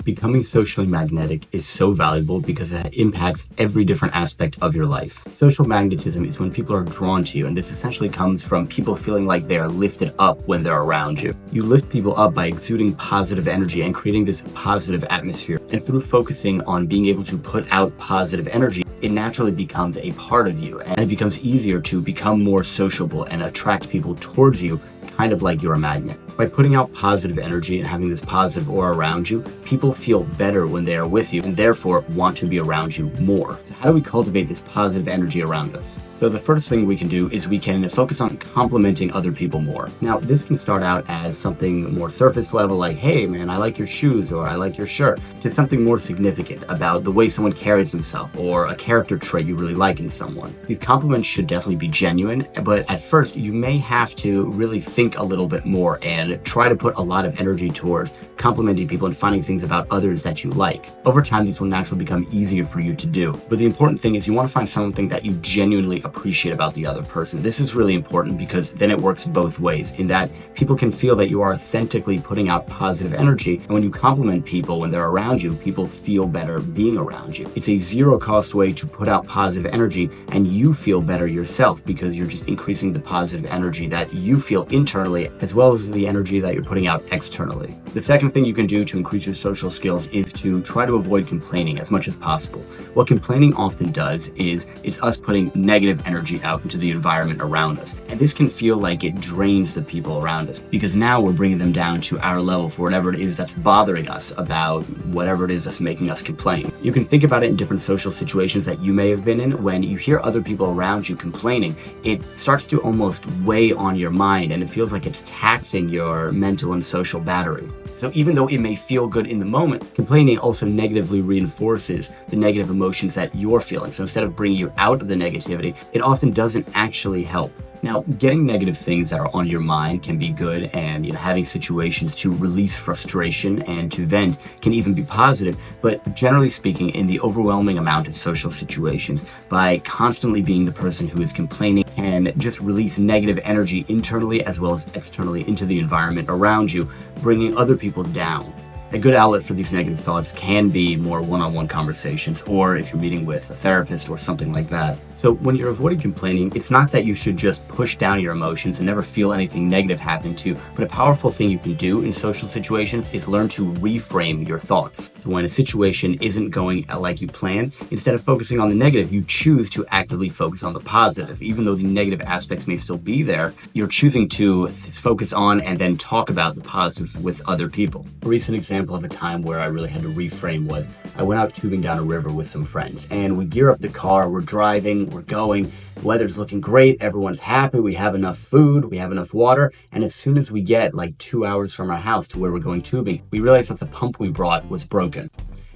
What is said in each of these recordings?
Becoming socially magnetic is so valuable because it impacts every different aspect of your life. Social magnetism is when people are drawn to you, and this essentially comes from people feeling like they are lifted up when they're around you. You lift people up by exuding positive energy and creating this positive atmosphere. And through focusing on being able to put out positive energy, it naturally becomes a part of you, and it becomes easier to become more sociable and attract people towards you, kind of like you're a magnet. By putting out positive energy and having this positive aura around you, people feel better when they are with you and therefore want to be around you more. So how do we cultivate this positive energy around us? So the first thing we can do is we can focus on complimenting other people more. Now, this can start out as something more surface level, like, hey man, I like your shoes, or I like your shirt, to something more significant about the way someone carries himself or a character trait you really like in someone. These compliments should definitely be genuine, but at first you may have to really think a little bit more and try to put a lot of energy towards complimenting people and finding things about others that you like. Over time, these will naturally become easier for you to do. But the important thing is you want to find something that you genuinely appreciate about the other person. This is really important because then it works both ways, in that people can feel that you are authentically putting out positive energy. And when you compliment people when they're around you, people feel better being around you. It's a zero cost way to put out positive energy, and you feel better yourself because you're just increasing the positive energy that you feel internally, as well as the energy that you're putting out externally. The second thing you can do to increase your social skills is to try to avoid complaining as much as possible. What complaining often does is it's us putting negative energy out into the environment around us. And this can feel like it drains the people around us, because now we're bringing them down to our level for whatever it is that's bothering us about whatever it is that's making us complain. You can think about it in different social situations that you may have been in. When you hear other people around you complaining, it starts to almost weigh on your mind, and it feels like it's taxing your mental and social battery. So even though it may feel good in the moment, complaining also negatively reinforces the negative emotions that you're feeling. So instead of bringing you out of the negativity, it often doesn't actually help. Now, getting negative things that are on your mind can be good, and having situations to release frustration and to vent can even be positive. But generally speaking, in the overwhelming amount of social situations, by constantly being the person who is complaining can just release negative energy internally as well as externally into the environment around you, bringing other people down. A good outlet for these negative thoughts can be more one-on-one conversations, or if you're meeting with a therapist or something like that. So when you're avoiding complaining, it's not that you should just push down your emotions and never feel anything negative happen to you, but a powerful thing you can do in social situations is learn to reframe your thoughts. So when a situation isn't going like you planned, instead of focusing on the negative, you choose to actively focus on the positive. Even though the negative aspects may still be there, you're choosing to focus on and then talk about the positives with other people. A recent example of a time where I really had to reframe was I went out tubing down a river with some friends, and we gear up the car, we're driving, we're going, the weather's looking great, everyone's happy, we have enough food, we have enough water, and as soon as we get like 2 hours from our house to where we're going tubing, we realized that the pump we brought was broken.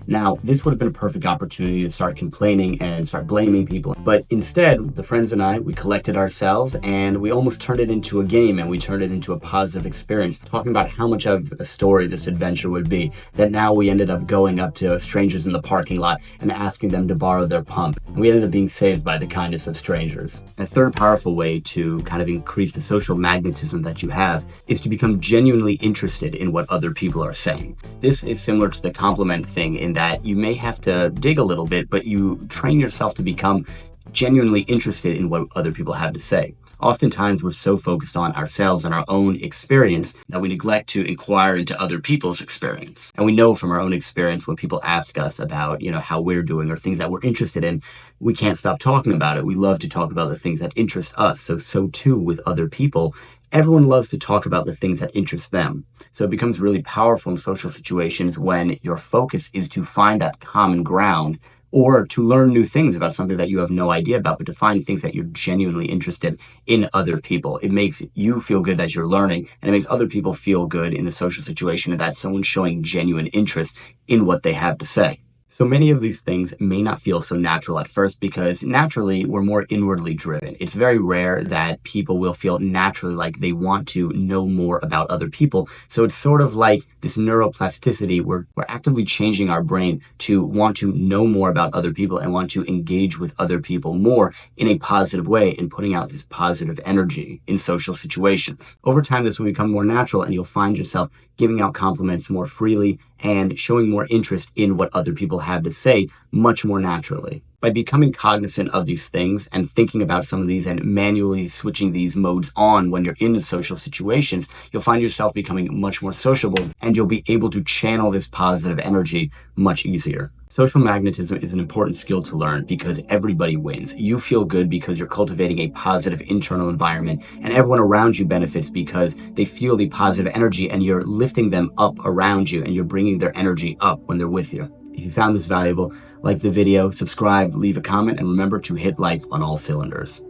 Now, this would have been a perfect opportunity to start complaining and start blaming people. But instead, the friends and I, we collected ourselves and we almost turned it into a game, and we turned it into a positive experience, talking about how much of a story this adventure would be, that now we ended up going up to strangers in the parking lot and asking them to borrow their pump. We ended up being saved by the kindness of strangers. A third powerful way to kind of increase the social magnetism that you have is to become genuinely interested in what other people are saying. This is similar to the compliment thing in that you may have to dig a little bit, but you train yourself to become genuinely interested in what other people have to say. Oftentimes, we're so focused on ourselves and our own experience that we neglect to inquire into other people's experience. And we know from our own experience, when people ask us about, how we're doing or things that we're interested in, we can't stop talking about it. We love to talk about the things that interest us. So too with other people. Everyone loves to talk about the things that interest them. So it becomes really powerful in social situations when your focus is to find that common ground, or to learn new things about something that you have no idea about, but to find things that you're genuinely interested in other people. It makes you feel good that you're learning, and it makes other people feel good in the social situation, and that someone's showing genuine interest in what they have to say. So many of these things may not feel so natural at first because naturally we're more inwardly driven. It's very rare that people will feel naturally like they want to know more about other people. So it's sort of like this neuroplasticity. We're actively changing our brain to want to know more about other people and want to engage with other people more in a positive way, and putting out this positive energy in social situations. Over time, this will become more natural, and you'll find yourself giving out compliments more freely, and showing more interest in what other people have to say much more naturally. By becoming cognizant of these things and thinking about some of these and manually switching these modes on when you're in social situations, you'll find yourself becoming much more sociable, and you'll be able to channel this positive energy much easier. Social magnetism is an important skill to learn because everybody wins. You feel good because you're cultivating a positive internal environment, and everyone around you benefits because they feel the positive energy and you're lifting them up around you and you're bringing their energy up when they're with you. If you found this valuable, like the video, subscribe, leave a comment, and remember to hit life on all cylinders.